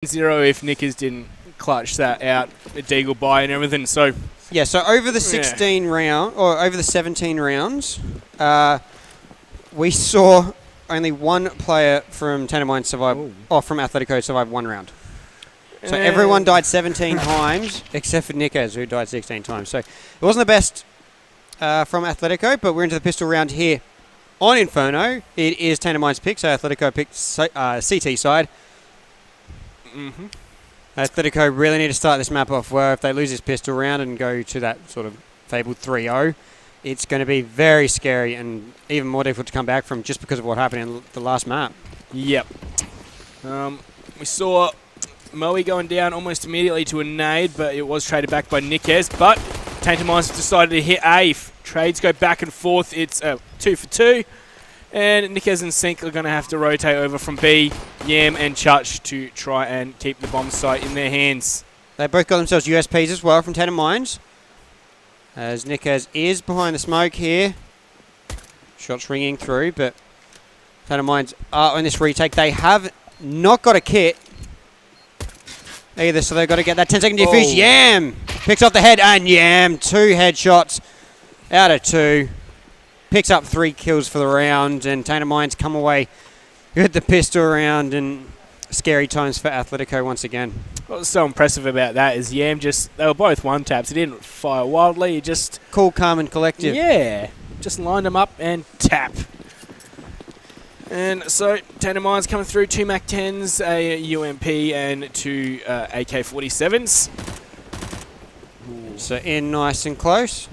0 if Nickers didn't clutch that out at Deagle by and everything. So yeah, so over the 16 round or over the 17 rounds, we saw only one player from Tainted survive, or from Athletico survive one round. So everyone died 17 times except for Nickers, who died 16 times. So it wasn't the best from Athletico, but we're into the pistol round here on Inferno. It is Tainted pick, so Athletico picked CT side. Athletico really need to start this map off well. If they lose this pistol round and go to that sort of fabled 3-0, it's going to be very scary and even more difficult to come back from just because of what happened in the last map. Yep. We saw Moe going down almost immediately to a nade, but it was traded back by Nickers. But Tainted Minds decided to hit A. Trades go back and forth. It's 2 for 2. And Nickers and Sync are going to have to rotate over from B, Yam and Chutch to try and keep the bomb site in their hands. They both got themselves USPs as well from Tainted Minds. As Nickers is behind the smoke here. Shots ringing through, but Tainted Minds are on this retake. They have not got a kit either, so they've got to get that 10-second defuse. Yam picks off the head, and Yam, 2 headshots out of 2. Picks up 3 kills for the round, and Tainted Minds come away with the pistol round, and scary times for Athletico once again. What was so impressive about that is Yam they were both one-taps. He didn't fire wildly, he just... Cool, calm, and collective. Yeah, just lined them up and tap. And so, Tainted Minds coming through, 2 MAC-10s, a UMP, and 2 AK-47s. So in nice and close.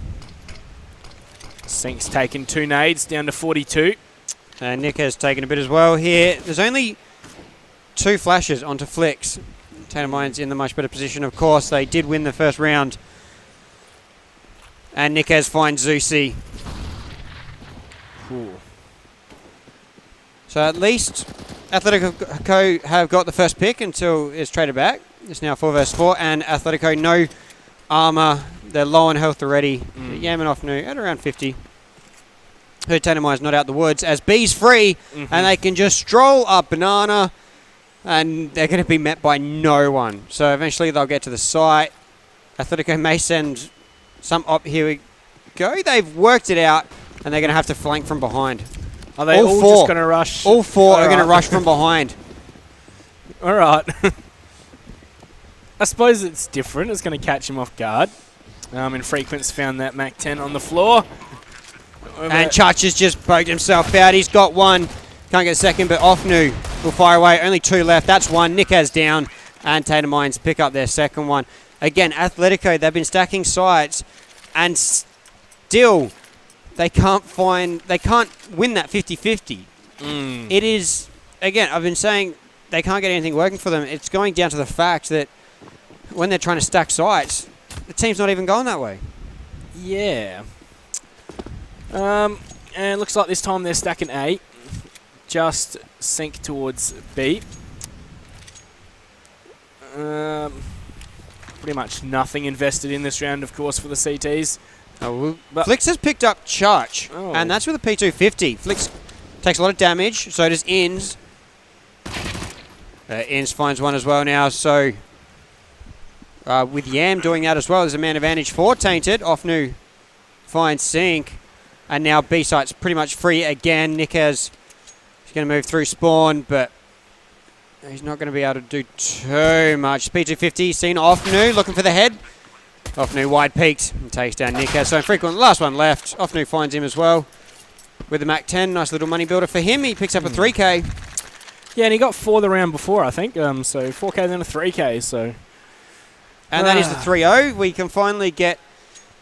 Sync's taken 2 nades down to 42. And Nick has taken a bit as well here. There's only 2 flashes onto Flicks. Tainted Minds in the much better position, of course. They did win the first round. And Nickez finds Zeusy. Cool. So at least Athletico have got the first pick until it's traded back. It's now 4 versus 4, and Athletico no armor. They're low on health already. Yamanoff new at around 50. Her Tainted Minds not out the woods as B's free, and they can just stroll up Banana, and they're going to be met by no one. So eventually they'll get to the site. Athletico may send some up. Here we go. They've worked it out, and they're going to have to flank from behind. Are they all just going to rush? All 4 are going to rush from behind. All right. I suppose it's different. It's going to catch him off guard. And Frequence found that MAC-10 on the floor. And Chutch has just poked himself out. He's got 1. Can't get a second, but Offnu will fire away. Only 2 left. That's 1. Nickaz down. And Tainted Minds pick up their second one. Again, Athletico, they've been stacking sites. And still, they can't win that 50-50. It is, again, I've been saying they can't get anything working for them. It's going down to the fact that when they're trying to stack sites, the team's not even going that way. Yeah. And looks like this time they're stacking A. Just sink towards B. Pretty much nothing invested in this round, of course, for the CTs. Flix has picked up Chutch, and that's with a P250. Flix takes a lot of damage, so does Inns. Inns finds 1 as well now, so with Yam doing that as well, there's a man advantage for Tainted. Offnu finds Sync, and now B-site's pretty much free again. Nickaz is going to move through spawn, but he's not going to be able to do too much. P250 seen Offnu looking for the head. Offnu wide peaks and takes down Nickaz. So infrequent, last one left. Offnu finds him as well with the MAC-10. Nice little money builder for him. He picks up a 3K. Yeah, and he got 4 the round before, I think. So 4K then a 3K. So. And that is the 3-0. We can finally get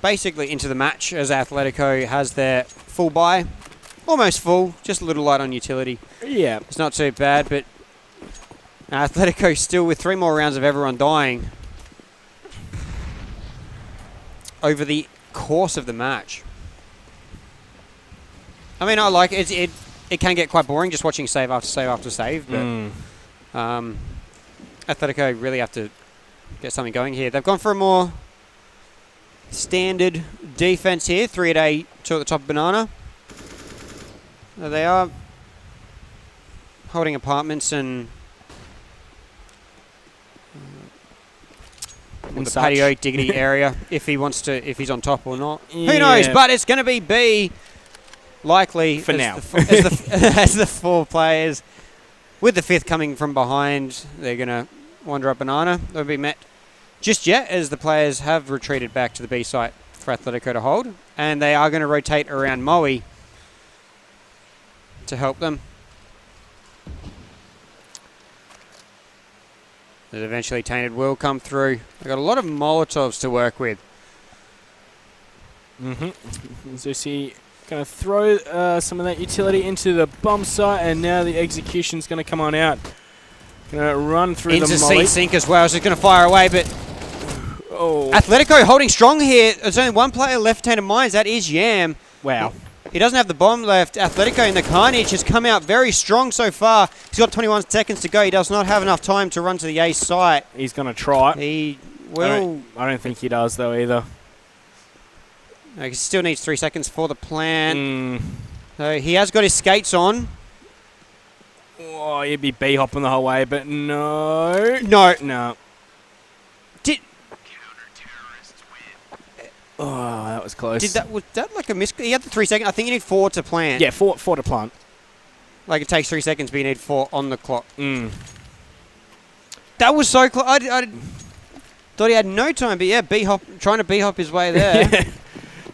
basically into the match as Athletico has their full buy. Almost full, just a little light on utility. Yeah. It's not too bad, but Athletico still with 3 more rounds of everyone dying over the course of the match. I mean, I like it. It can get quite boring just watching save after save after save, but Athletico really have to get something going here. They've gone for a more standard defense here. 3 at A, 2 at the top of Banana. They are holding apartments and in the such. patio diggity area if he wants to, if he's on top or not. Yeah. Who knows? But it's going to be B, likely For now. as the 4 players. With the 5th coming from behind, they're going to wander up banana. They'll be met just yet as the players have retreated back to the B site for Athletico to hold, and they are going to rotate around Moe to help them. And eventually Tainted will come through. They've got a lot of Molotovs to work with. Zusi going to throw some of that utility into the bomb site, and now the execution's going to come on out. Going to run through Into the molly. C-Sync as well, so it's going to fire away, but Oh, Athletico holding strong here. There's only one player left Tainted Mines, that is Yam. wow. He doesn't have the bomb left. Athletico in the Carnage has come out very strong so far. He's got 21 seconds to go. He does not have enough time to run to the A site. He's going to try. He will... I don't think he does, though, either. He still needs 3 seconds for the plan. So he has got his skates on. Oh, he'd be B-hopping the whole way, but no. No. Did Oh, that was close. was that like a miss? He had the 3 seconds. I think you need 4 to plan. Yeah, 4 to plant. Like it takes 3 seconds, but you need 4 on the clock. That was so close. I thought he had no time, but yeah, trying to B-hop his way there. Yeah.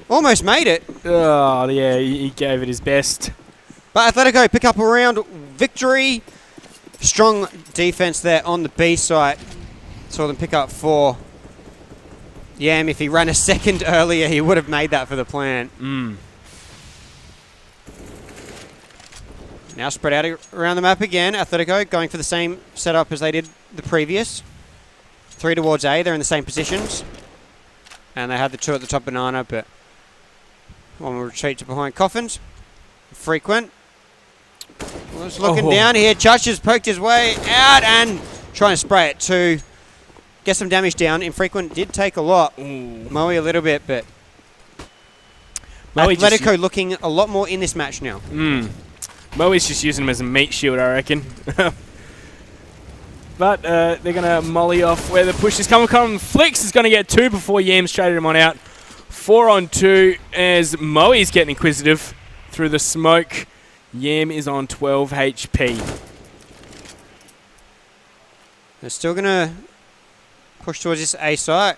Almost made it. Oh, yeah, he gave it his best. But Athletico pick up a round victory. Strong defense there on the B site. Saw them pick up 4. Yam, if he ran a second earlier, he would have made that for the plan. Now spread out around the map again. Athletico going for the same setup as they did the previous. 3 towards A. They're in the same positions. And they had the 2 at the top banana, but one will retreat to behind coffins. Frequent. Was looking down here. Chuch has poked his way out and trying to spray it to get some damage down. Infrequent did take a lot. Moe a little bit, but Athletico looking a lot more in this match now. Moe's just using him as a meat shield, I reckon. But they're going to molly off where the push is coming. Flicks is going to get 2 before Yam's traded him on out. 4 on 2 as Moe's getting inquisitive through the smoke. Yam is on 12 HP. They're still going to push towards this A site.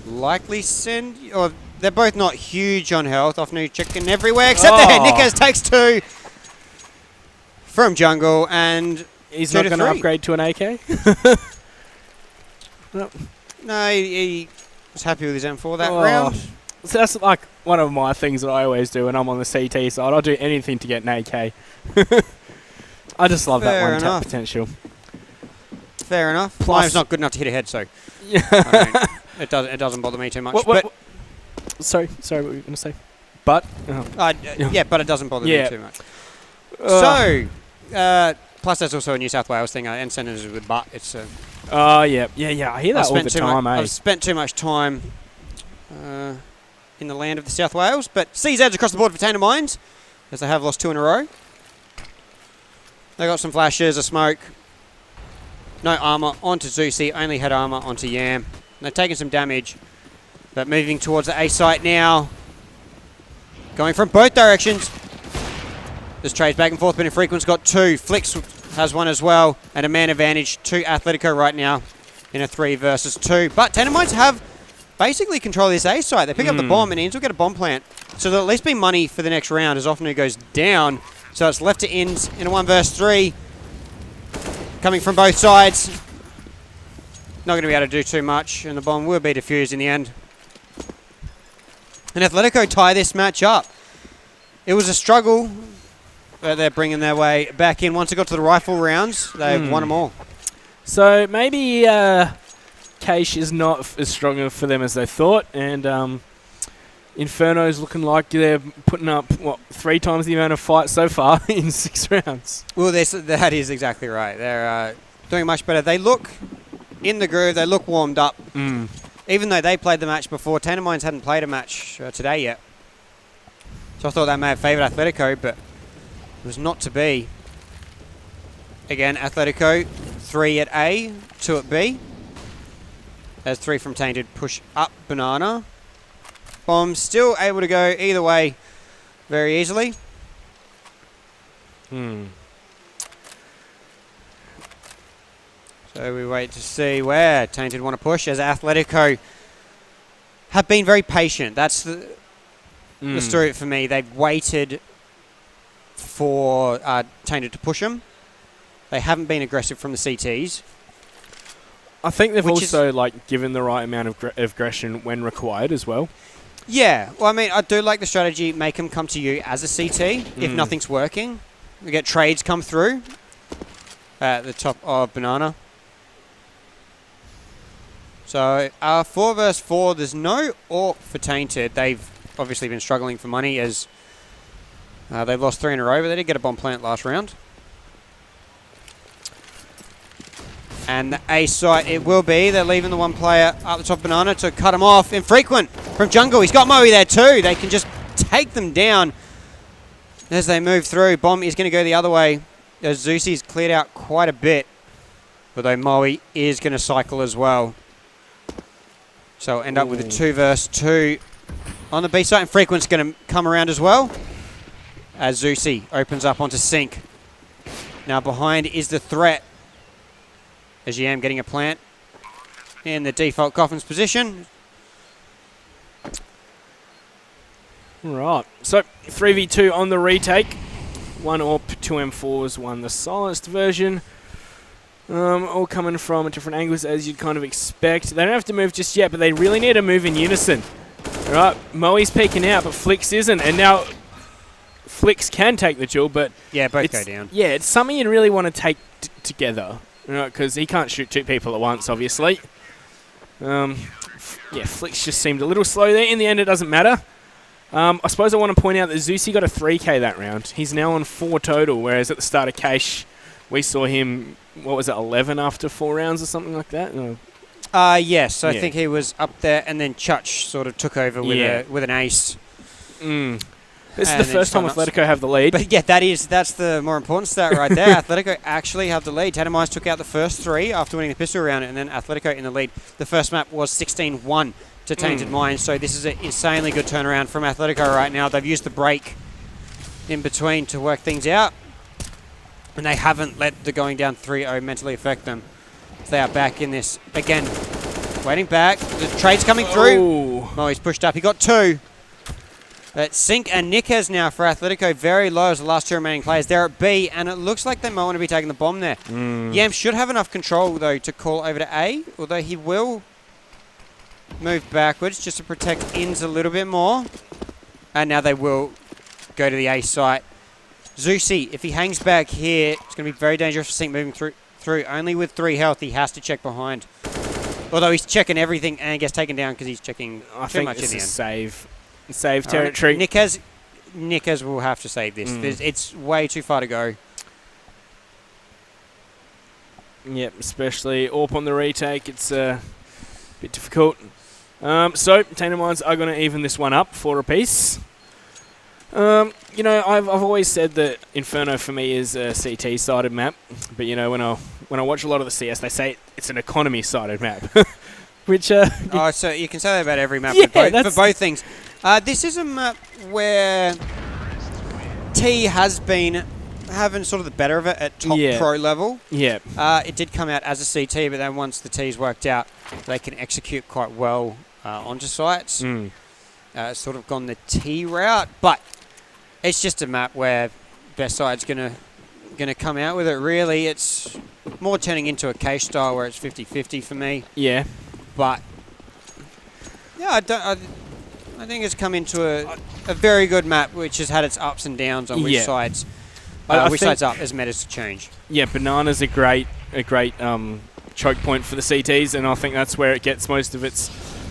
Likely send... Or they're both not huge on health. Off new chicken everywhere except there. Nickers takes 2 from jungle and he's not going to upgrade to an AK? No, he was happy with his M4 that round. So that's like one of my things that I always do when I'm on the CT side. I'll do anything to get an AK. I just love that one tap potential. Fair enough. Plus, Mine's not good enough to hit a head, so it doesn't bother me too much. Sorry, what were you going to say? But? Yeah, but it doesn't bother me too much. Plus there's also a New South Wales thing, and centers with butt. It's yeah, I hear that all the time, I've spent too much time in the land of the South Wales, but CZ's across the board for Tainted Mines, as they have lost 2 in a row. They got some flashes, a smoke. No armor onto Zusi, only had armor onto Yam. They're taking some damage, but moving towards the A site now. Going from both directions. This trades back and forth, but Infrequent's got 2. Flicks has 1 as well, and a man advantage to Athletico right now in a 3 versus 2. But Tainted Mines have basically control this A site. They pick up the bomb, and Inns will get a bomb plant. So there'll at least be money for the next round as Offnu goes down. So it's left to Inns in a 1 versus 3. Coming from both sides. Not going to be able to do too much, and the bomb will be defused in the end. And Athletico tie this match up. It was a struggle, but they're bringing their way back in. Once it got to the rifle rounds, they've won them all. So maybe Cache is not as strong for them as they thought, and Inferno's looking like they're putting up, 3 times the amount of fights so far in 6 rounds. Well, that is exactly right. They're doing much better. They look in the groove. They look warmed up. Even though they played the match before, Tainted Mines hadn't played a match today yet. So I thought that may have favoured Athletico, but it was not to be. Again, Athletico, 3 at A, 2 at B. As 3 from Tainted push up Banana. Bomb still able to go either way very easily. So we wait to see where Tainted want to push, as Athletico have been very patient. That's the story for me. They've waited for Tainted to push them. They haven't been aggressive from the CTs. I think they've also like given the right amount of aggression when required as well. Yeah, well, I mean, I do like the strategy. Make them come to you as a CT if nothing's working. We get trades come through at the top of Banana. So 4 versus 4. There's no AWP for Tainted. They've obviously been struggling for money as they've lost 3 in a row, but they did get a bomb plant last round. And the A site it will be. They're leaving the one player up the top of Banana to cut him off. Infrequent from Jungle. He's got Moe there too. They can just take them down as they move through. Bomb is going to go the other way as Zeusi's cleared out quite a bit. Although Moe is going to cycle as well. So we'll end up with a 2 versus 2 on the B site. And Frequent's going to come around as well as Zeusi opens up onto Sync. Now behind is the threat. As Yam getting a plant in the default Coffin's position. Right, so 3v2 on the retake. 1 AWP, 2 M4s, 1 the silenced version. All coming from different angles as you'd kind of expect. They don't have to move just yet, but they really need to move in unison. All right, Moe's peeking out, but Flix isn't. And now Flix can take the duel, but... Yeah, both go down. Yeah, it's something you really want to take together. Because he can't shoot 2 people at once, obviously. Yeah, Flix just seemed a little slow there. In the end, it doesn't matter. I suppose I want to point out that Zeusi got a 3k that round. He's now on 4 total, whereas at the start of Cache, we saw him, 11 after 4 rounds or something like that? Yes, I think he was up there, and then Chuch sort of took over with an ace. This is the first time Athletico have the lead. But yeah, that's the more important stat right there. Atletico actually have the lead. Tainted took out the first 3 after winning the pistol round, and then Atletico in the lead. The first map was 16-1 to Tainted Minds, so this is an insanely good turnaround from Atletico right now. They've used the break in between to work things out, and they haven't let the going down 3-0 mentally affect them. They are back in this again. Waiting back. The trade's coming through. Oh, he's pushed up. He got 2. But Sync and Nikes now for Atletico, very low as the last 2 remaining players. They're at B, and it looks like they might want to be taking the bomb there. Yam should have enough control, though, to call over to A, although he will move backwards just to protect ins a little bit more. And now they will go to the A site. Zeusi, if he hangs back here, it's going to be very dangerous for Sync moving through. Only with 3 health, he has to check behind. Although he's checking everything and gets taken down because he's checking too much in the end. Save territory. Nikes will have to save this. It's way too far to go. Yep, especially AWP on the retake. It's a bit difficult. So, Tainted Minds are going to even this one up 4 apiece. You know, I've always said that Inferno for me is a CT-sided map. But, you know, when I watch a lot of the CS, they say it's an economy-sided map. Which, so you can say that about every map for both things. This is a map where T has been having sort of the better of it at top pro level. Yeah. It did come out as a CT, but then once the T's worked out, they can execute quite well onto sites. Sort of gone the T route, but it's just a map where best side's gonna come out with it. Really, it's more turning into a Cache style where it's 50-50 for me. Yeah. But yeah, I think it's come into a very good map, which has had its ups and downs on which sides. Which side's up as metas change. Yeah, Banana's a great choke point for the CTs, and I think that's where it gets most of its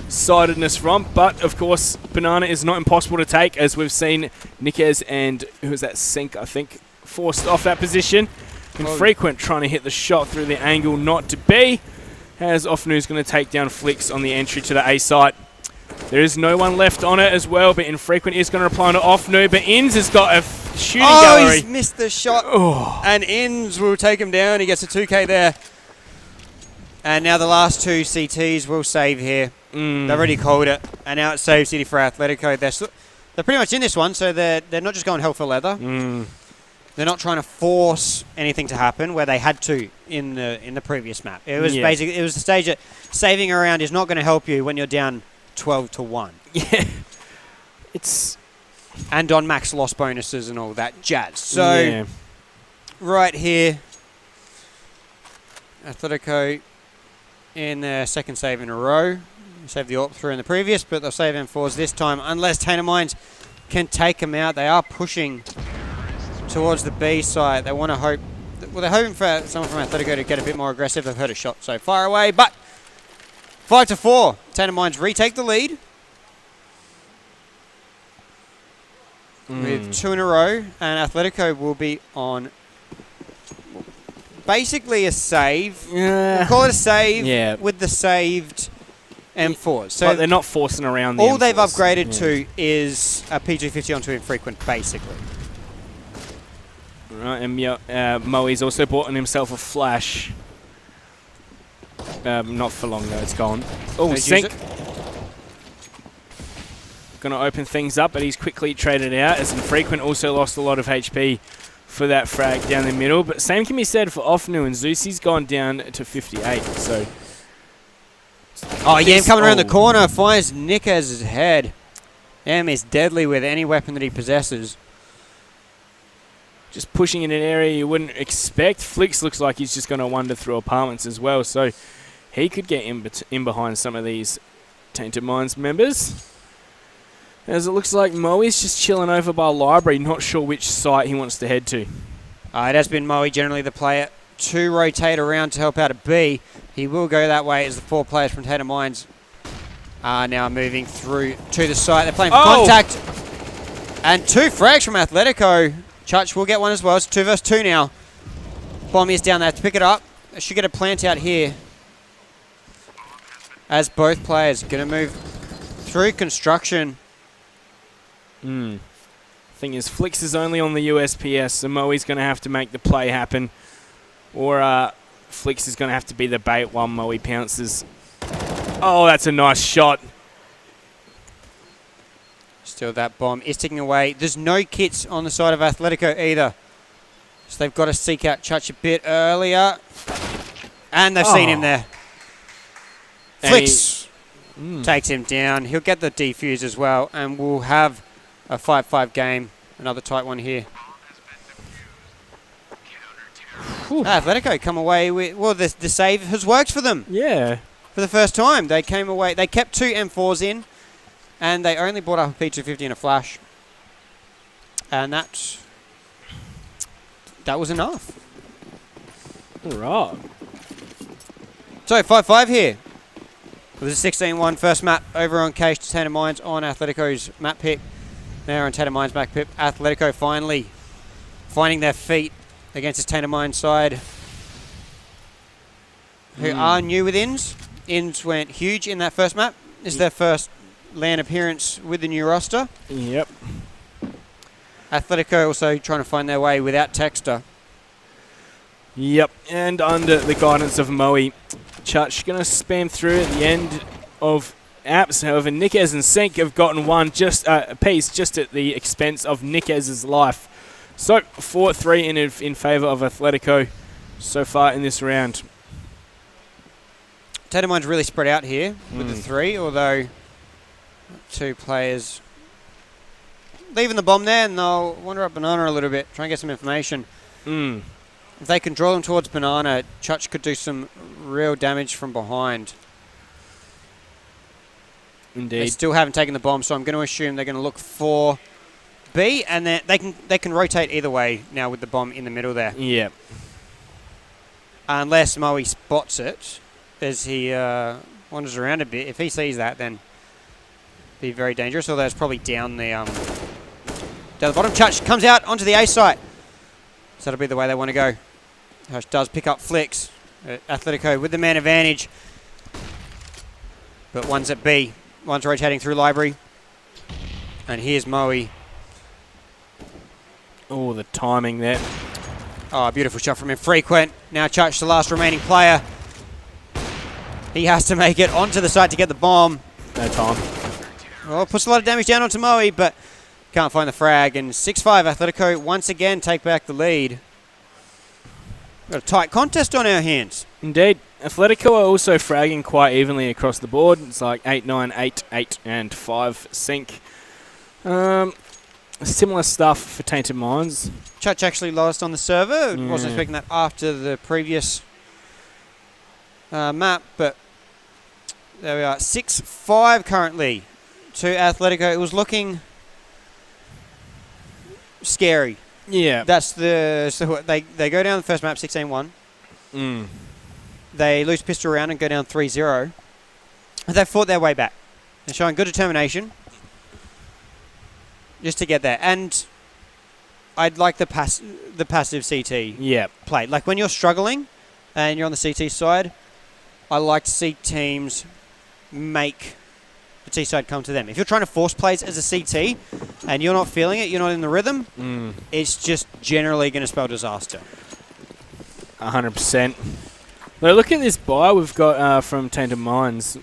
sidedness from. But of course, Banana is not impossible to take, as we've seen Nikes and who's that Sync, I think, forced off that position. Infrequent trying to hit the shot through the angle, not to be. As Offnu's going to take down Flix on the entry to the A site. There is no one left on it as well, but Infrequent is going to reply to Offnu, but Inns has got a shooting Oh, gallery. he's missed the shot. Oh. And Inns will take him down. He gets a 2K there. And now the last two CTs will save here. They've already called it. And now it's save city for Athletico. They're pretty much in this one, so they're not just going hell for leather. They're not trying to force anything to happen where they had to in the previous map. It was basically the stage that saving around is not going to help you when you're down 12-1. Yeah. It's... And on max loss bonuses and all that jazz. So, right here, Athletico in their second save in a row. Saved the AWP through in the previous, but they'll save M4s this time. Unless Tainted Mines can take them out, they are pushing towards the B side. They want to hope... Well, they're hoping for someone from Athletico to get a bit more aggressive. They've heard a shot so far away, but 5-4. Tainted Mines retake the lead. With 2 in a row, and Athletico will be on basically a save. We'll call it a save with the saved M4s. So they're not forcing around the all M4s. they've upgraded to is a PG50 onto infrequent, basically. Right, and Moe's also bought on himself a flash. Not for long though, it's gone. Oh, sink. Going to open things up, but he's quickly traded out as Infrequent also lost a lot of HP for that frag down the middle. But same can be said for Offnu, and Zeusie's gone down to 58. So, Yam coming around the corner, finds Nikez's head. Yam is deadly with any weapon that he possesses. Just pushing in an area you wouldn't expect. Flix looks like he's just going to wander through apartments as well, so he could get in behind some of these Tainted Minds members. As it looks like Moe's just chilling over by library, not sure which site he wants to head to. It has been Moe generally the player to rotate around to help out at B. He will go that way as the 4 players from Tainted Mines are now moving through to the site. They're playing for contact. And 2 frags from Athletico. Church will get one as well. It's 2 versus 2 now. Bomb is down there to pick it up. They should get a plant out here. As both players going to move through construction. Thing is, Flix is only on the USPS, so Moe's going to have to make the play happen. Or Flix is going to have to be the bait while Moe pounces. Oh, that's a nice shot. Still, that bomb is ticking away. There's no kits on the side of Athletico either. So they've got to seek out Church a bit earlier. And they've seen him there. Flix takes him down. He'll get the defuse as well, and we'll have a 5-5 game. Another tight one here. Athletico come away with... Well, the save has worked for them. Yeah. For the first time. They came away... They kept 2 M4s in, and they only brought up a P250 and a flash. And that was enough. All right. So, 5-5 here. It was a 16-1 first map over on Cage to Tainted Mines on Athletico's map pick. Now on Tainted Mines back pip. Athletico finally finding their feet against his Tainted Mines side, who are new with Inns. Inns went huge in that first map. This is their first LAN appearance with the new roster. Yep. Athletico also trying to find their way without Texter. Yep, and under the guidance of Moe, Chutch going to spam through at the end of apps. However, Niquez and Sink have gotten one a piece just at the expense of Niquez's life. So 4-3 in favour of Athletico so far in this round. Tainted Mines really spread out here with the 3, although 2 players leaving the bomb there, and they'll wander up Banana a little bit, try and get some information. If they can draw them towards Banana, Chutch could do some real damage from behind. Indeed. They still haven't taken the bomb, so I'm going to assume they're going to look for B, and then they can rotate either way now with the bomb in the middle there. Yep. Unless Moe spots it as he wanders around a bit. If he sees that, then be very dangerous. Although it's probably down the bottom. Chutch comes out onto the A site. So that'll be the way they want to go. Hush does pick up Flix. Athletico with the man advantage. But one's at B. One's rotating through library. And here's Moe. Oh, the timing there. Oh, beautiful shot from Infrequent. Now Chuch, the last remaining player. He has to make it onto the site to get the bomb. No time. Well, puts a lot of damage down onto Moe, but can't find the frag. And 6-5, Athletico once again take back the lead. Got a tight contest on our hands. Indeed. Athletico are also fragging quite evenly across the board. It's like 8, 9, 8, 8, and 5 sync. Similar stuff for Tainted Minds. Chuch actually lowest on the server. Yeah. Wasn't expecting that after the previous map, but there we are. 6-5 currently to Athletico. It was looking scary. Yeah. That's the... So they go down the first map 16-1. They lose pistol round and go down 3-0. They fought their way back. They're showing good determination just to get there. And I'd like the passive CT play. Like when you're struggling and you're on the CT side, I like to see teams make the T side come to them. If you're trying to force plays as a CT and you're not feeling it, you're not in the rhythm, it's just generally going to spell disaster. 100%. Now look at this buy we've got from Tainted Minds.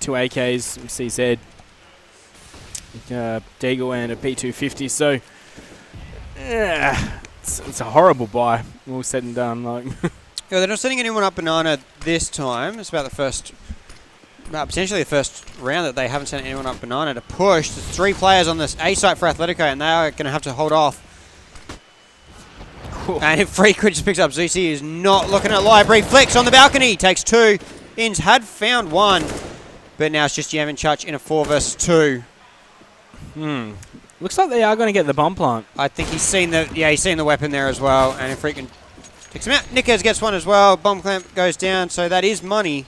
2 AKs, CZ, Deagle and a P250. So, it's a horrible buy, all said and done. Like, yeah, they're not setting anyone up banana this time. It's about the first, potentially the first round that they haven't sent anyone up banana to push. There's 3 players on this A site for Athletico, and they are going to have to hold off. Cool. And if Frequent just picks up Zusi, is not looking at library. Flicks on the balcony, takes 2. Inns had found 1, but now it's just Yam and Chuch in a 4 versus 2. Looks like they are going to get the bomb plant. I think he's seen the weapon there as well, and if Frequent takes him out, Nickers gets one as well. Bomb clamp goes down, so that is money.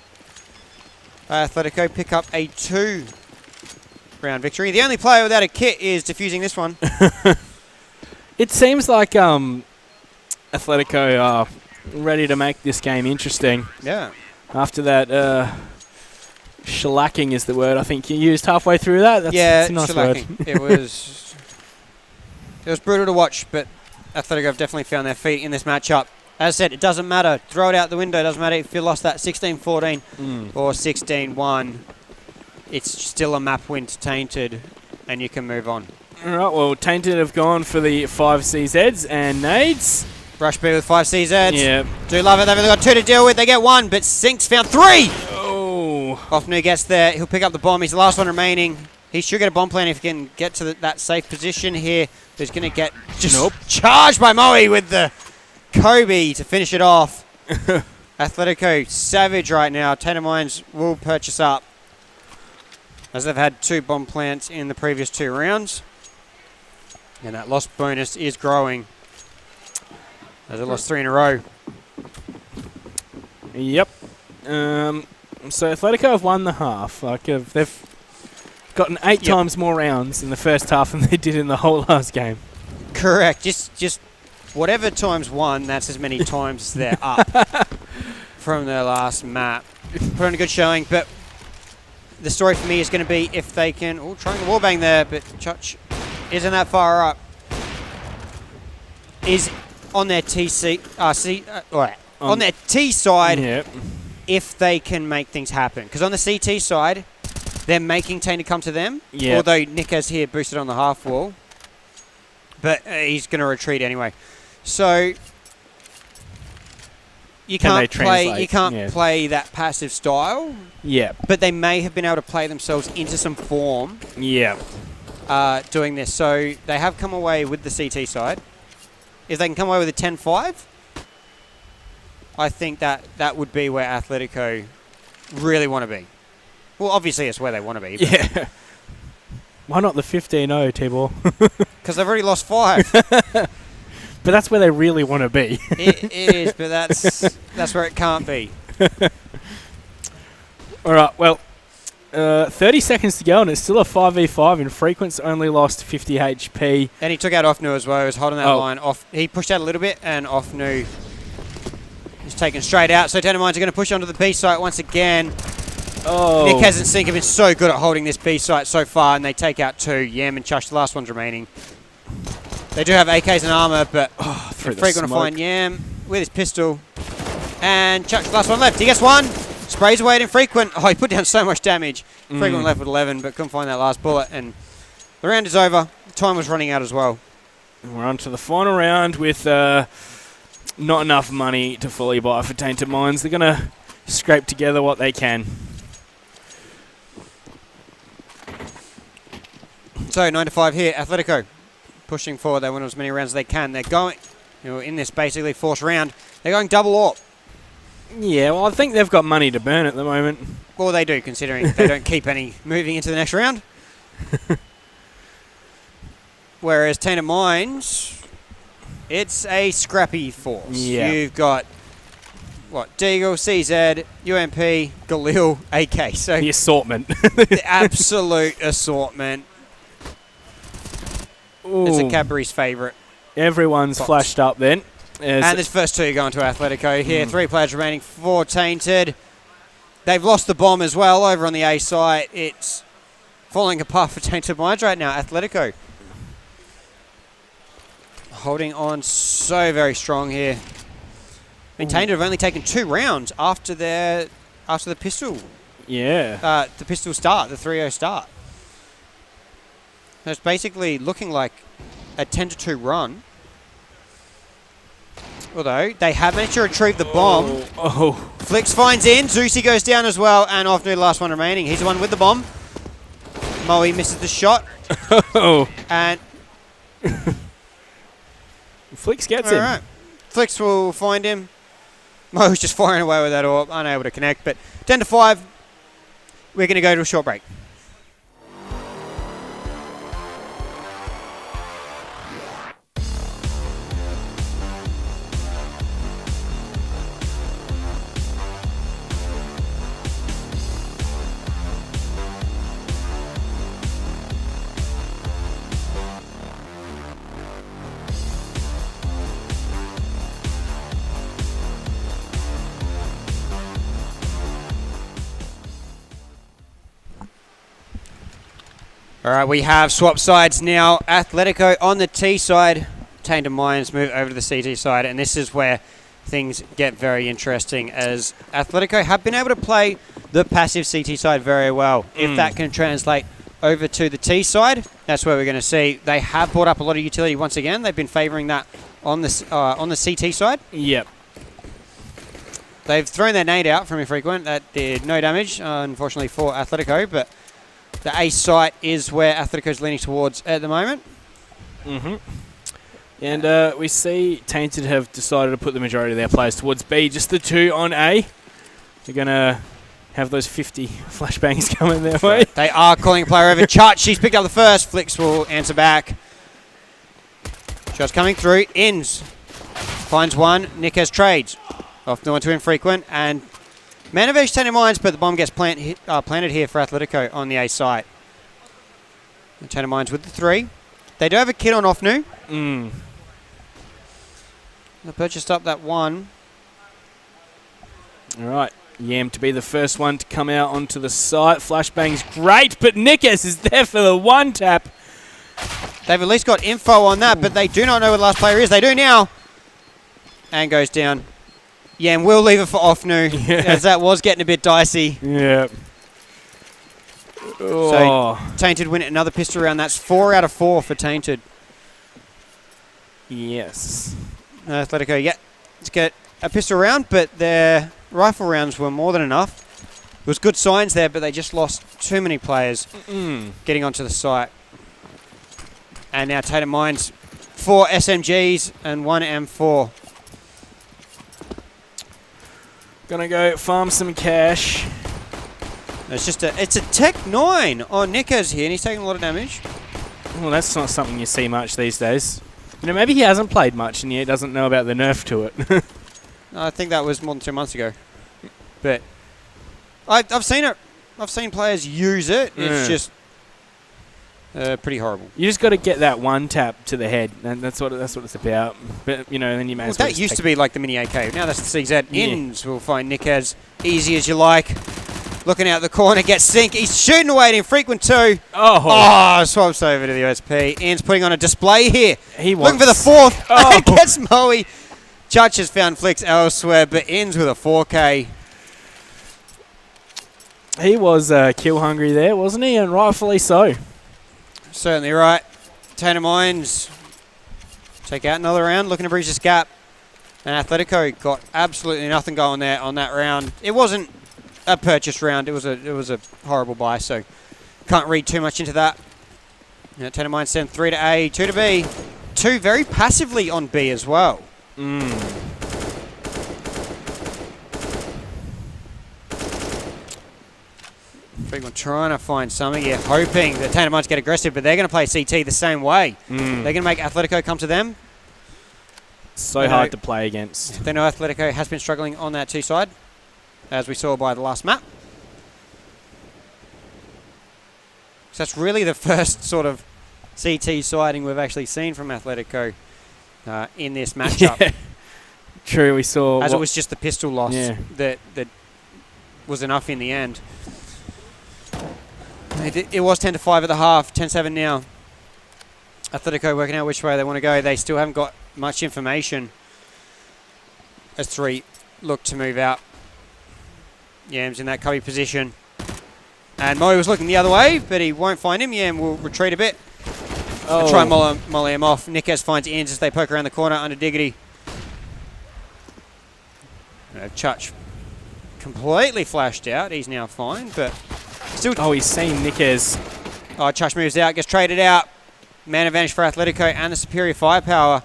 Athletico pick up a 2-round victory. The only player without a kit is defusing this one. It seems like Athletico are ready to make this game interesting. Yeah. After that, shellacking is the word I think you used halfway through that. That's a nice word. It was brutal to watch, but Athletico have definitely found their feet in this matchup. As I said, it doesn't matter. Throw it out the window. It doesn't matter if you lost that 16-14 or 16-1. It's still a map win to Tainted, and you can move on. All right, well, Tainted have gone for the 5 CZs and nades. Rush B with 5 CZs. Yeah. Do love it. They've only got 2 to deal with. They get 1, but Sink's found 3. Oh. Offnu gets there. He'll pick up the bomb. He's the last one remaining. He should get a bomb plan if he can get to that safe position here. He's going to get just charged by Moe with the Kobe to finish it off. Athletico savage right now. Tainted Minds will purchase up, as they've had 2 bomb plants in the previous 2 rounds. And that loss bonus is growing, as they lost 3 in a row. Yep. So Athletico have won the half. Like they've gotten 8 times more rounds in the first half than they did in the whole last game. Correct. Just whatever times 1, that's as many times they're up from their last map. Put on a good showing, but the story for me is going to be if they can... Oh, trying the wallbang there, but Chuch isn't that far up. Is on their on their T side, if they can make things happen. Because on the CT side, they're making Tainted come to them. Although Nick has here boosted on the half wall. But he's going to retreat anyway. So you can't play that passive style. Yeah. But they may have been able to play themselves into some form. Yeah. Doing this. So they have come away with the CT side. If they can come away with a 10-5, I think that would be where Athletico really want to be. Well, obviously it's where they want to be. Yeah. Why not the 15-0, T-Ball? Because they've already lost 5. But that's where they really want to be. It is, but that's where it can't be. All right, well, 30 seconds to go, and it's still a 5v5, and Frequent's only lost 50 HP. And he took out Offnu as well. He was holding that line off. He pushed out a little bit, and Offnu is taken straight out. So Tainted Minds are going to push onto the B site once again. Oh. Nick and Sink have been so good at holding this B site so far, and they take out 2. Yam and Chush, the last one's remaining. They do have AKs and armor, but through the Freak going to smoke. find Yam with his pistol. And chucks the last one left. He gets one. Sprays away at Infrequent. Oh, he put down so much damage. Frequent left with 11, but couldn't find that last bullet. And the round is over. Time was running out as well. And we're on to the final round with not enough money to fully buy for Tainted Minds. They're going to scrape together what they can. So 9-5 here. Athletico pushing forward. They win as many rounds as they can. They're going, in this basically fourth round, they're going double AWP. Yeah, well, I think they've got money to burn at the moment. Well, they do, considering they don't keep any moving into the next round. Whereas Tainted Minds, it's a scrappy force. Yeah. You've got, Deagle, CZ, UMP, Galil, AK. So The assortment. the absolute assortment. It's a Ooh. Cadbury's favourite. Everyone's Box. flashed up then. And this first two going to Athletico here. 3 players remaining for Tainted. They've lost the bomb as well over on the A site. It's falling apart for Tainted Minds right now. Athletico holding on so very strong here. I mean, Tainted have only taken 2 rounds after the pistol. Yeah. The pistol start, the 3-0 start. So it's basically looking like a 10-2 run. Although, they have managed to retrieve the bomb. Oh. Flix finds in. Zeusy goes down as well. And off to the last one remaining. He's the one with the bomb. Moe misses the shot. Oh. And, Flix gets him. alright. Flix will find him. Moe's just firing away with that AWP. Unable to connect. But 10-5. We're going to go to a short break. All right, we have swap sides now. Athletico on the T side. Tainted Minds move over to the CT side, and this is where things get very interesting, as Athletico have been able to play the passive CT side very well. If that can translate over to the T side, that's where we're going to see. They have brought up a lot of utility once again. They've been favouring that on the CT side. Yep. They've thrown their nade out from Infrequent. That did no damage, unfortunately, for Athletico, but the A site is where Athletico's leaning towards at the moment. And we see Tainted have decided to put the majority of their players towards B. Just the 2 on A. They're going to have those 50 flashbangs coming their way. They are calling a player over. Chart, she's picked up the first. Flix will answer back. Shots coming through. Ins. Finds one. Nick has trades. Off the one to Infrequent. And Manovich Tainted Minds, but the bomb gets planted here for Athletico on the A site. Tainted Minds with the 3. They do have a kit on Offnu. They purchased up that 1. All right. Yam to be the first one to come out onto the site. Flashbang's great, but Nickes is there for the 1 tap. They've at least got info on that, but they do not know where the last player is. They do now. And goes down. Yam will leave it for Offnu, as that was getting a bit dicey. Yeah. So Tainted win another pistol round. That's 4 out of 4 for Tainted. Yes. Athletico, let's get a pistol round, but their rifle rounds were more than enough. There was good signs there, but they just lost too many players getting onto the site. And now Tainted Minds, 4 SMGs and 1 M4. Gonna go farm some cash. It's a Tech 9 on Nickers here, and he's taking a lot of damage. Well, that's not something you see much these days. You know, maybe he hasn't played much and he doesn't know about the nerf to it. No, I think that was more than 2 months ago. But I've seen it. I've seen players use it. It's just pretty horrible. You just got to get that 1 tap to the head, and that's what it's about. But then you may as well. That used to be like the mini AK. Now that's the CZ. Ins will find Nick as easy as you like. Looking out the corner, gets Sink. He's shooting away at infrequent 2. Oh. Swamps over to the OSP. Ian's putting on a display here. Looking for the 4th. Oh. Gets Moe. Judge has found flicks elsewhere, but ends with a 4K. He was kill hungry there, wasn't he? And rightfully so. Certainly right. Tainted Mines take out another round, looking to bridge this gap. And Athletico got absolutely nothing going there on that round. It wasn't a purchase round. It was a horrible buy, so can't read too much into that. Tainted Mines send 3 to A, 2 to B. 2 very passively on B as well. Frequent trying to find something here, hoping that Tainted Mines get aggressive, but they're going to play CT the same way. They're going to make Athletico come to them. So hard to play against. They know Athletico has been struggling on that 2 side, as we saw by the last map. So that's really the first sort of CT siding we've actually seen from Athletico in this matchup. Yeah. True, we saw... As it was just the pistol loss that was enough in the end. It was 10-5 at the half, 10-7 now. Athletico working out which way they want to go. They still haven't got much information as 3 look to move out. Yam's in that cubby position. And Moe was looking the other way, but he won't find him. Yam will retreat a bit. And try and molly him off. Nickes finds Inns as they poke around the corner under Diggity. Chuch completely flashed out. He's now fine, but still... Oh, he's seen Nickes. Oh, Chuch moves out, gets traded out. Man advantage for Athletico and the superior firepower.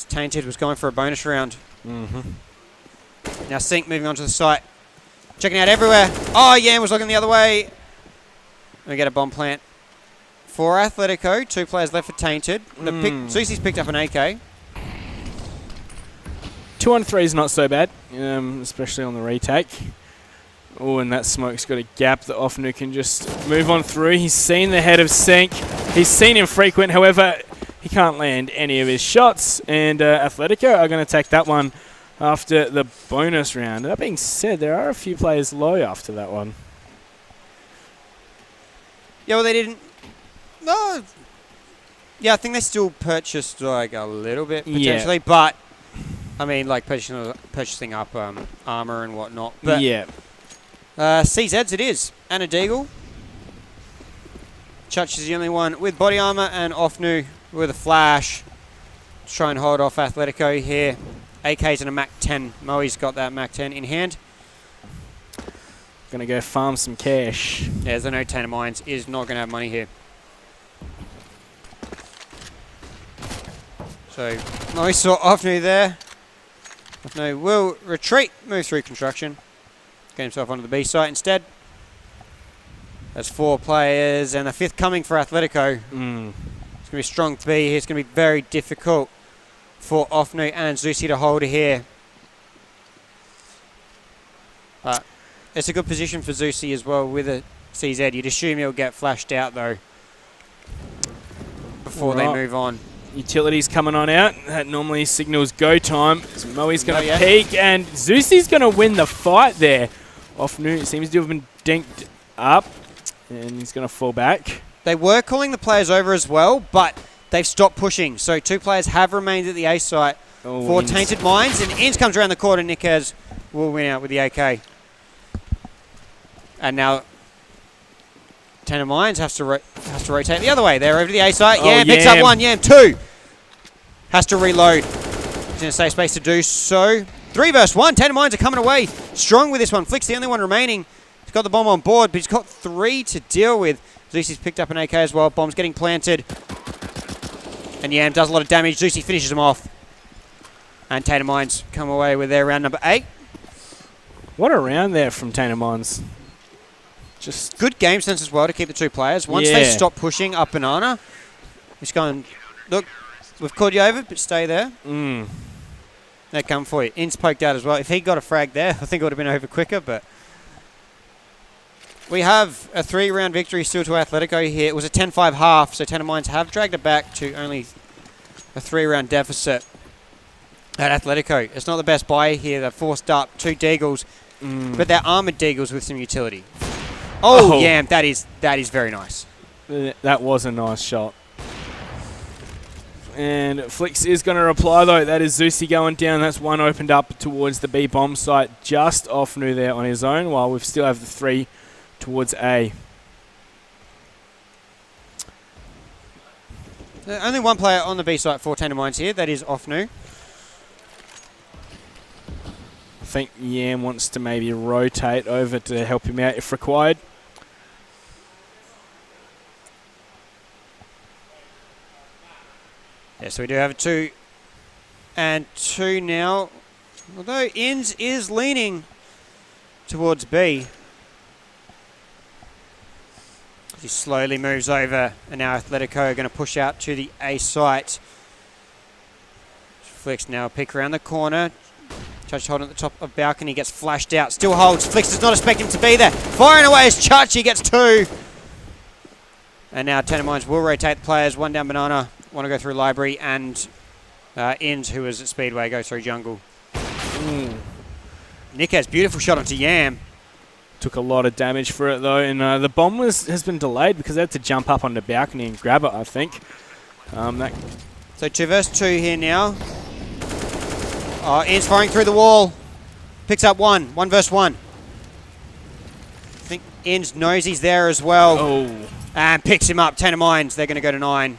Tainted was going for a bonus round. Now Sink moving on to the site. Checking out everywhere. Oh, Yam was looking the other way. We get a bomb plant for Athletico. 2 players left for Tainted. Zusi's picked up an AK. 2 on 3 is not so bad, especially on the retake. Oh, and that smoke's got a gap that Ofnu can just move on through. He's seen the head of Sink. He's seen infrequent. However, he can't land any of his shots. And Athletico are going to take that one after the bonus round. That being said, there are a few players low after that one. Yeah, well, they didn't... No. Yeah, I think they still purchased like a little bit potentially, but I mean, like purchasing up armor and whatnot. But yeah. CZs it is. And a Deagle. Chuch is the only one with body armor, and Ofnu with a flash. Let's try and hold off Athletico here. AK's and a Mac 10. Moe's got that Mac 10 in hand. Gonna go farm some cash. Yeah, as I know, Tainted Mines is not gonna have money here. So Moe saw Ofnu there. Ofnu will retreat, move through construction. Get himself onto the B site instead. That's 4 players, and the 5th coming for Athletico. It's going to be a strong B here. It's going to be very difficult for Ofnu and Zusi to hold here. But it's a good position for Zusi as well with a CZ. You'd assume he'll get flashed out, though, before they move on. Utilities coming on out. That normally signals go time. So Moe's going to peek, and Zusi's going to win the fight there. Ofnu seems to have been dinked up, and he's going to fall back. They were calling the players over as well, but they've stopped pushing. So 2 players have remained at the A site for Tainted Mines, and Inns comes around the corner. Nickes will win out with the AK. And now Tainted Mines has to rotate the other way. They're over to the A site. Yam picks up 1. Yam 2. Has to reload. He's in a safe space to do so. 3 versus 1. Tainted Mines are coming away strong with this one. Flick's the only one remaining. He's got the bomb on board, but he's got 3 to deal with. Zusi's picked up an AK as well. Bomb's getting planted. And Yam does a lot of damage. Zusi finishes him off. And Tainted Mines come away with their round number 8. What a round there from Tainted Mines. Just good game sense as well to keep the 2 players. Once they stop pushing up banana, he's going, look, we've called you over, but stay there. They come for you. Inns poked out as well. If he got a frag there, I think it would have been over quicker, but we have a 3-round victory still to Athletico here. It was a 10-5 half, so Tainted Mines have dragged it back to only a 3-round deficit at Athletico. It's not the best buy here. They're forced up 2 Deagles but they're armored deagles with some utility. Oh, yeah, that is very nice. That was a nice shot. And Flix is going to reply, though. That is Zeusy going down. That's one opened up towards the B bomb site, just off Nu there on his own, while we still have the 3 towards A. Only one player on the B site for Tainted Minds here. That is off Nu. I think Yam wants to maybe rotate over to help him out if required. Yeah, so we do have a 2 and 2 now. Although Inns is leaning towards B. He slowly moves over, and now Athletico are going to push out to the A site. Flicks now pick around the corner. Chachi holding at the top of balcony, gets flashed out, still holds. Flicks does not expect him to be there. Firing away as Chachi gets 2. And now Tainted Minds will rotate the players. One down Banana, want to go through Library, and Inns, who is at Speedway, go through Jungle. Nick has beautiful shot onto Yam. Took a lot of damage for it, though, and the bomb has been delayed because they had to jump up on the balcony and grab it, I think. So 2 versus 2 here now. Oh, Inns firing through the wall. Picks up 1 versus 1. I think Inns knows he's there as well. Oh. And picks him up. Tainted Minds, they're going to go to 9.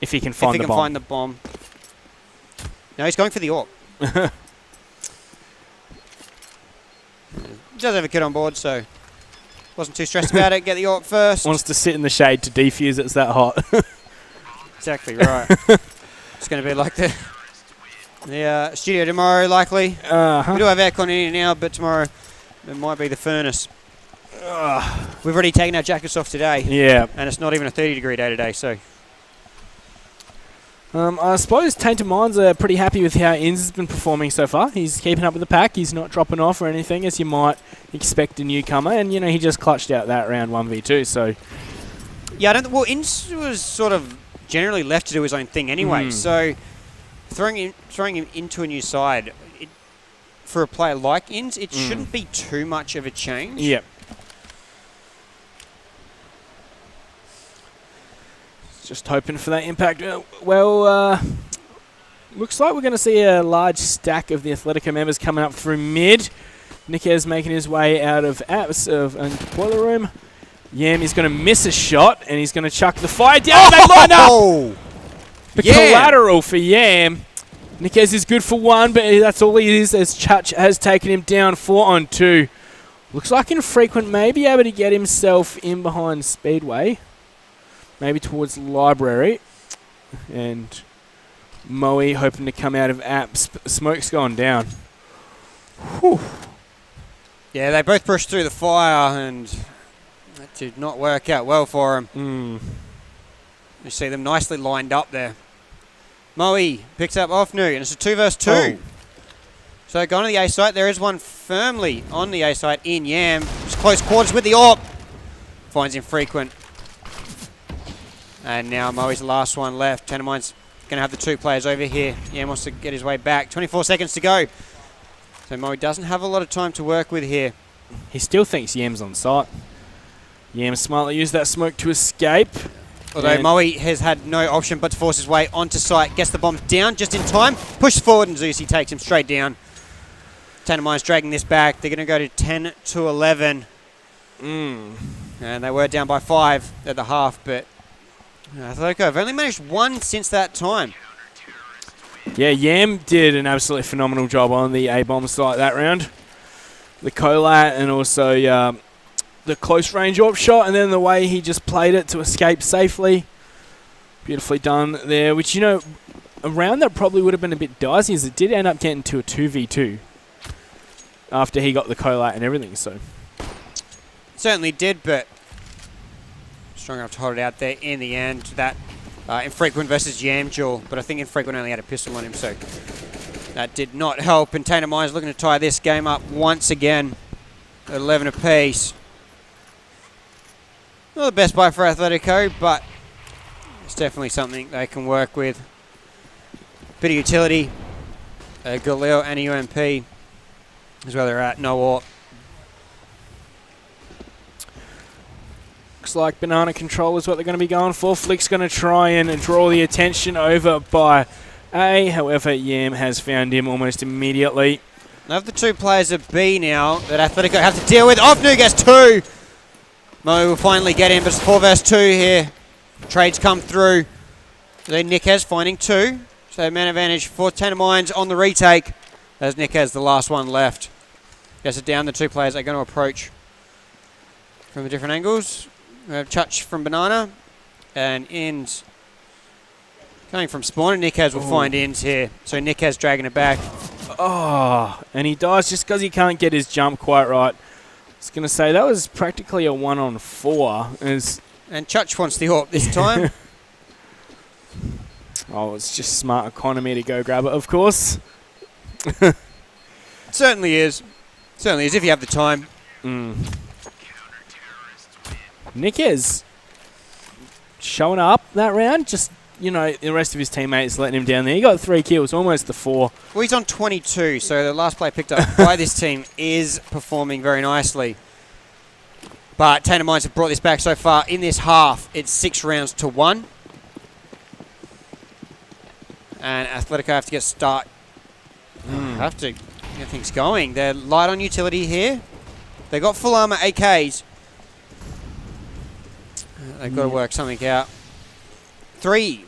If he can find the bomb. Find the bomb. No, he's going for the AWP. He does have a kid on board, so wasn't too stressed about it. Get the AWP first. Wants to sit in the shade to defuse. It's that hot. Exactly right. It's going to be like the studio tomorrow, likely. We do have aircon in here now, but tomorrow it might be the furnace. We've already taken our jackets off today. Yeah. And it's not even a 30-degree day today, so. I suppose Tainted Minds are pretty happy with how Inns has been performing so far. He's keeping up with the pack. He's not dropping off or anything, as you might expect a newcomer. And, he just clutched out that round 1v2, so. Yeah, well, Inns was sort of generally left to do his own thing anyway. So throwing him into a new side, for a player like Inns, it shouldn't be too much of a change. Yep. Just hoping for that impact. Looks like we're going to see a large stack of the Athletico members coming up through mid. Niquez making his way out of apps and boiler room. Yam is going to miss a shot, and he's going to chuck the fire down. They line up. The collateral for Yam. Niquez is good for 1, but that's all he is, as Chach has taken him down 4 on 2. Looks like Infrequent may be able to get himself in behind Speedway. Maybe towards Library. And Moe hoping to come out of apps. Smoke's gone down. Whew. Yeah, they both pushed through the fire, and that did not work out well for him. You see them nicely lined up there. Moe picks up off Nu, and it's a 2 versus 2. Oh. So going to the A site, there is one firmly on the A site in Yam. Just close quarters with the AWP. Finds Infrequent. And now Moe's the last one left. Tainted Minds going to have the 2 players over here. Yam wants to get his way back. 24 seconds to go. So Moe doesn't have a lot of time to work with here. He still thinks Yam's on site. Yam smartly used that smoke to escape. Although Moe has had no option but to force his way onto site. Gets the bomb down just in time. Pushes forward, and Zeusy takes him straight down. Tainted Minds dragging this back. They're going to go to 10 to 11. And they were down by 5 at the half, but Athletico have only managed 1 since that time. Yeah, Yam did an absolutely phenomenal job on the A-bomb site that round. The collat and also the close range AWP shot, and then the way he just played it to escape safely. Beautifully done there, which, a round that probably would have been a bit dicey, as it did end up getting to a 2v2 after he got the collat and everything, so. Certainly did, but strong enough to hold it out there in the end. That Infrequent versus Yam duel, but I think Infrequent only had a pistol on him, so that did not help. And Tainted Minds looking to tie this game up once again at 11 apiece. Not the best buy for Athletico, but it's definitely something they can work with. Bit of utility, Galil and UMP. is where they're at. No AWP. Looks like banana control is what they're going to be going for. Flick's going to try and draw the attention over by A. However, Yam has found him almost immediately. Of the two players at B now that Athletico have to deal with. Ofnu gets 2. Mo will finally get in, but it's 4 versus 2 here. Trades come through. Then Nickez finding 2. So man advantage for Tainted Minds on the retake. As Nickez, the last one left. Gets it down. The two players are going to approach from the different angles. We have Chuch from Banana and Ins coming from spawn, and Nickez will find Ins here. So Nickez dragging it back. Oh, and he dies just because he can't get his jump quite right. I was going to say that was practically a 1-on-4. And Chuch wants the AWP this time. Oh, it's just smart economy to go grab it, of course. Certainly is. Certainly is if you have the time. Nickez showing up that round. Just, you know, the rest of his teammates letting him down there. He got 3 kills, almost the 4. Well, he's on 22, so the last play picked up by this team is performing very nicely. But Tainted Minds have brought this back so far. In this half, it's 6 rounds to 1. And Athletico have to get have to get things going. They're light on utility here. They got full armor AKs. They've got to work something out. 3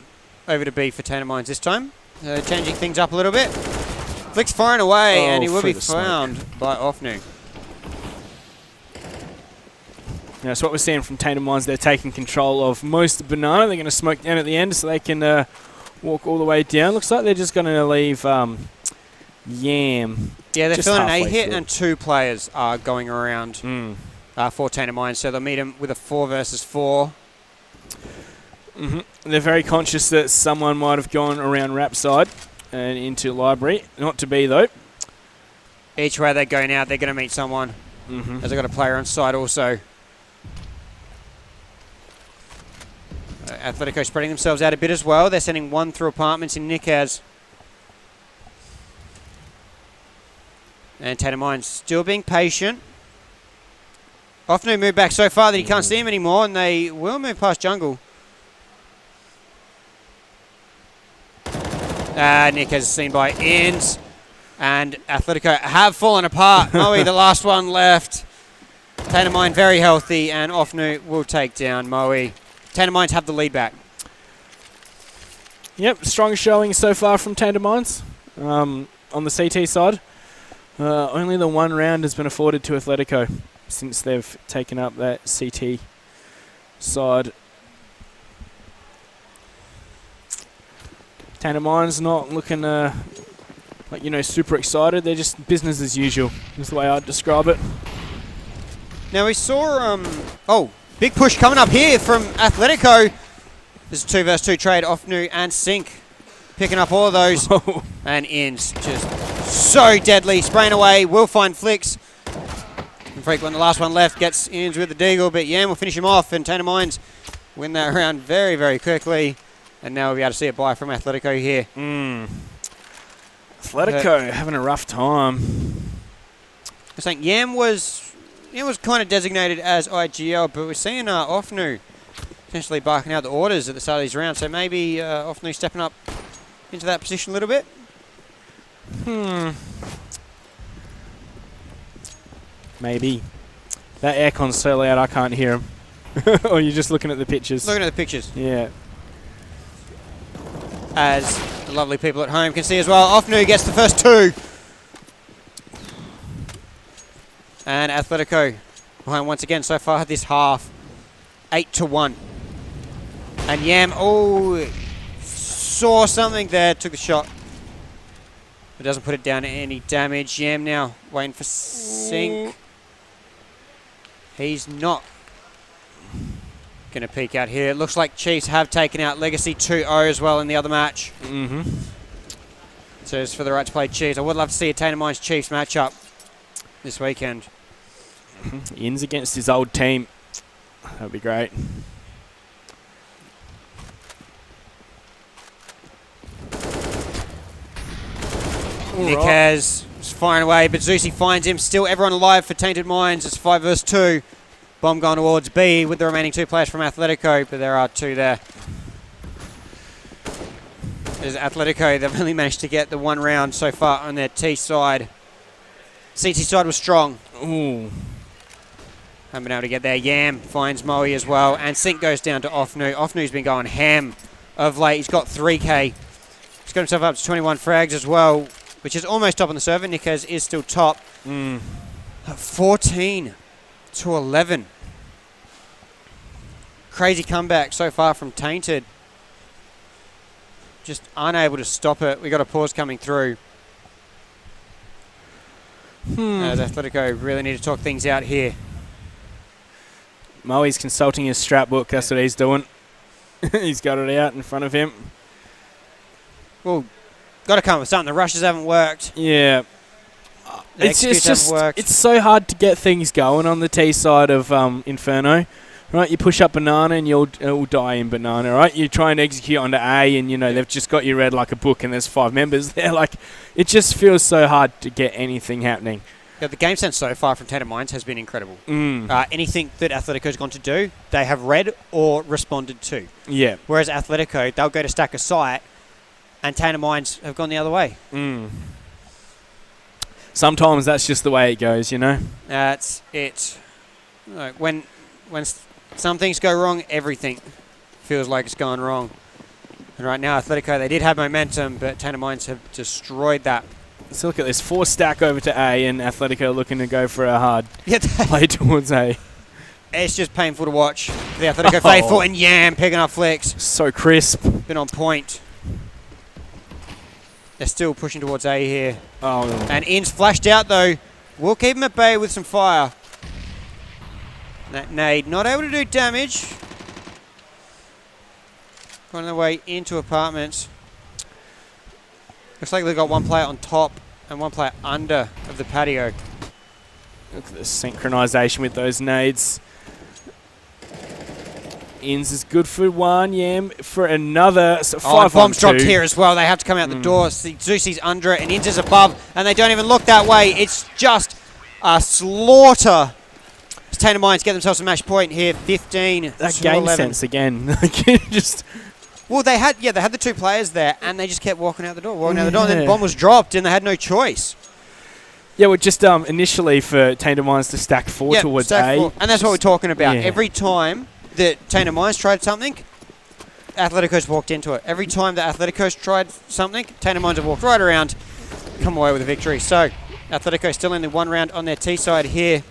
over to B for Tainted Minds this time. Changing things up a little bit. Flick's firing away, and he will be found by Ofnu. Yeah, so what we're seeing from Tainted Minds, they're taking control of most of Banana. They're going to smoke down at the end so they can walk all the way down. Looks like they're just going to leave Yam. Yeah, they're just filling an A halfway hit, through. and 2 players are going around for Tainted Minds. So they'll meet him with a 4 versus 4. They're very conscious that someone might have gone around Rap side and into library. Not to be, though. Each way they go now, they're going to meet someone. As they've got a player on side also. Athletico spreading themselves out a bit as well. They're sending 1 through apartments in Nickaz. And Tainted Minds still being patient. Ofnu moved back so far that he can't see him anymore, and they will move past jungle. Nickaz is seen by Ins. And Athletico have fallen apart. Moe, the last one left. Tainted Mind very healthy, and Ofnu will take down Moe. Tainted Minds have the lead back. Yep, strong showing so far from Tainted Minds on the CT side. Only the 1 round has been afforded to Athletico since they've taken up that CT side. Tainted Minds not looking like, you know, super excited. They're just business as usual, is the way I'd describe it. Now we saw, big push coming up here from Athletico. This is a 2 versus 2 trade, Ofnu and Sync. Picking up all of those. And Ins just so deadly. Spraying away, will find Flicks. And Freak, when the last one left, gets Ins with the deagle, but Yam will finish him off, and Tainted Minds win that round very, very quickly. And now we'll be able to see a buy from Athletico here. Athletico having a rough time. I think Yam was kind of designated as IGL, but we're seeing Ofnu potentially barking out the orders at the start of these rounds. So maybe Ofnu stepping up into that position a little bit. Maybe. That aircon's so loud I can't hear him. Or you're just looking at the pictures? Looking at the pictures. Yeah. As the lovely people at home can see as well. Ofnu gets the first 2. And Athletico behind once again so far this half. 8-1. And Yam, saw something there, took the shot. But doesn't put it down to any damage. Yam now waiting for Sync. He's not going to peek out here. It looks like Chiefs have taken out Legacy 2-0 as well in the other match. So it's for the right to play Chiefs. I would love to see a Tainted Minds Chiefs matchup this weekend. Ins against his old team. That would be great. Niquez is firing away, but Zusi finds him. Still everyone alive for Tainted Minds. It's 5 versus 2. Bomb going towards B with the remaining 2 players from Athletico, but there are 2 there. There's Athletico. They've only managed to get the 1 round so far on their T side. CT side was strong. Ooh. Haven't been able to get there. Yam finds Moe as well, and Sync goes down to Offnu. Offnu's been going ham of late. He's got 3K. He's got himself up to 21 frags as well, which is almost top on the server. Niquez is still top. 14 to 11. Crazy comeback so far from Tainted. Just unable to stop it. We got a pause coming through. As Athletico really need to talk things out here. Moe's consulting his strap book. That's what he's doing. He's got it out in front of him. Well, got to come up with something. The rushes haven't worked. Yeah. The It's executes just, haven't worked. it's so hard to get things going on the T side of Inferno. Right, you push up Banana and it'll die in Banana, right? You try and execute onto A and, they've just got you read like a book and there's 5 members there. Like, it just feels so hard to get anything happening. Yeah, the game sense so far from Tainted Minds has been incredible. Anything that Atletico's gone to do, they have read or responded to. Yeah. Whereas Athletico, they'll go to stack a site and Tainted Minds have gone the other way. Sometimes that's just the way it goes, That's it. Like when some things go wrong, everything feels like it's gone wrong. And right now, Athletico, they did have momentum, but Tainted Minds have destroyed that. Let's look at this. 4 stack over to A, and Athletico looking to go for a hard play towards A. It's just painful to watch. The Athletico faithful, and Yam picking up flicks. So crisp. Been on point. They're still pushing towards A here. Oh. And In's flashed out, though. We'll keep him at bay with some fire. That nade not able to do damage. On their way into apartments. Looks like they've got 1 player on top and 1 player under of the patio. Look at the synchronization with those nades. Inns is good for 1, Yam for another. So 5 bombs on 2. dropped here as well. They have to come out the door. Zusi's under it and Inns is above, and they don't even look that way. It's just a slaughter. Tainted Minds get themselves a match point here, 15 That to game 11. sense again. just. Well, they had the 2 players there, and they just kept walking out the door, and then the bomb was dropped, and they had no choice. Yeah, well, just initially for Tainted Minds to stack 4 towards stack A. 4. And that's what we're talking about. Yeah. Every time that Tainted Minds tried something, Atletico's walked into it. Every time that Atletico's tried something, Tainted Minds have walked right around, come away with a victory. So, Atletico still in the 1 round on their T side here.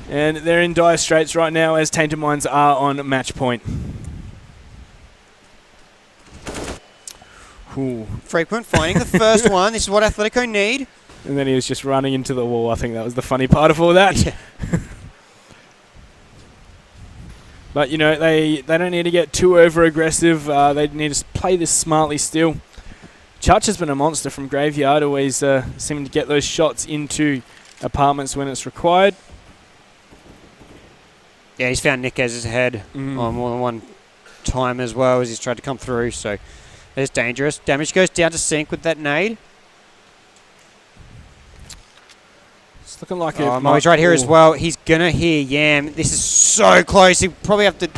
And they're in dire straits right now as Tainted Minds are on match point. Ooh. Frequent finding the first one. This is what Atletico need. And then he was just running into the wall. I think that was the funny part of all that. Yeah. But, they don't need to get too over-aggressive. They need to play this smartly still. Church has been a monster from Graveyard, always seeming to get those shots into apartments when it's required. Yeah, he's found Niquez's head on more than 1 time as well as he's tried to come through, so it's dangerous. Damage goes down to Sync with that nade. It's looking like Moe's right here as well. He's going to hear Yam. This is so close. He probably have to...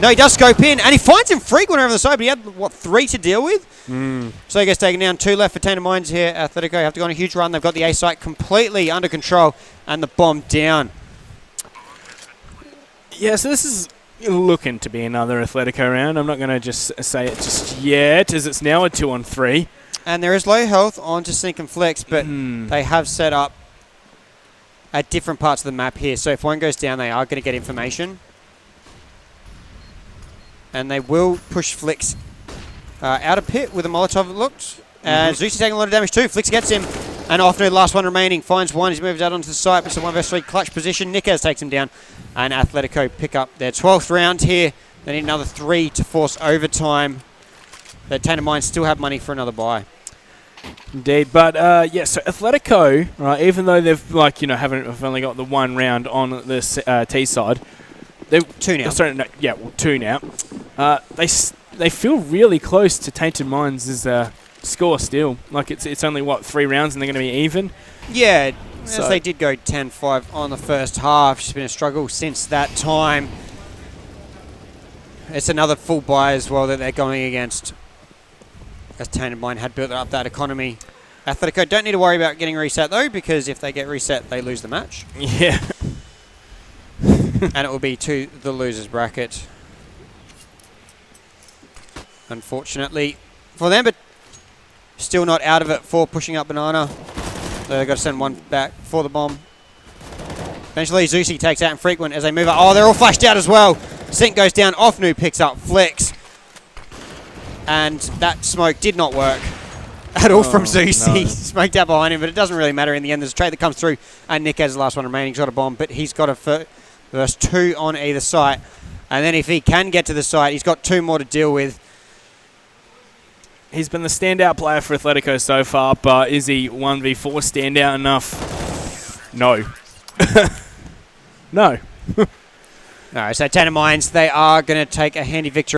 No, he does scope in, and he finds him frequent over the side, but he had, 3 to deal with? So he gets taken down. 2 left for Tainted Minds here. Athletico have to go on a huge run. They've got the A site completely under control, and the bomb down. Yeah, so this is looking to be another Athletico round. I'm not going to just say it just yet, as it's now a 2-on-3. And there is low health onto Sync and Flex, but they have set up at different parts of the map here. So if one goes down, they are going to get information. And they will push Flex out of pit with a Molotov, it looks. Zusi's taking a lot of damage too. Flex gets him. And Offnu, last one remaining, finds 1. He's moved out onto the site. It's a 1 vs 3 clutch position. Niquez takes him down. And Athletico pick up their 12th round here. They need another 3 to force overtime. The Tainted Minds still have money for another buy. Indeed, but so Athletico, right? Even though they've have only got the 1 round on this T side, they've 2 now. Sorry, no, 2 now. They they feel really close to Tainted Minds' score still. Like it's only, what, 3 rounds and they're going to be even? Yeah, So as they did go 10-5 on the first half. It's been a struggle since that time. It's another full buy as well that they're going against, as Tainted Mind had built up that economy. Athletico don't need to worry about getting reset though, because if they get reset, they lose the match. Yeah. And it will be to the losers bracket. Unfortunately for them, but still not out of it for pushing up Banana. They've got to send one back for the bomb. Eventually Zusi takes out Infrequent as they move up. Oh, they're all flashed out as well. Sync goes down, Offnu picks up Flicks. And that smoke did not work at all from Zusi. No. Smoked out behind him, but it doesn't really matter in the end. There's a trade that comes through, and Nick has the last one remaining. He's got a bomb, but he's got a first 2 on either site. And then if he can get to the site, he's got 2 more to deal with. He's been the standout player for Athletico so far, but is he 1v4 standout enough? No. No. No, so Tainted Minds, they are going to take a handy victory.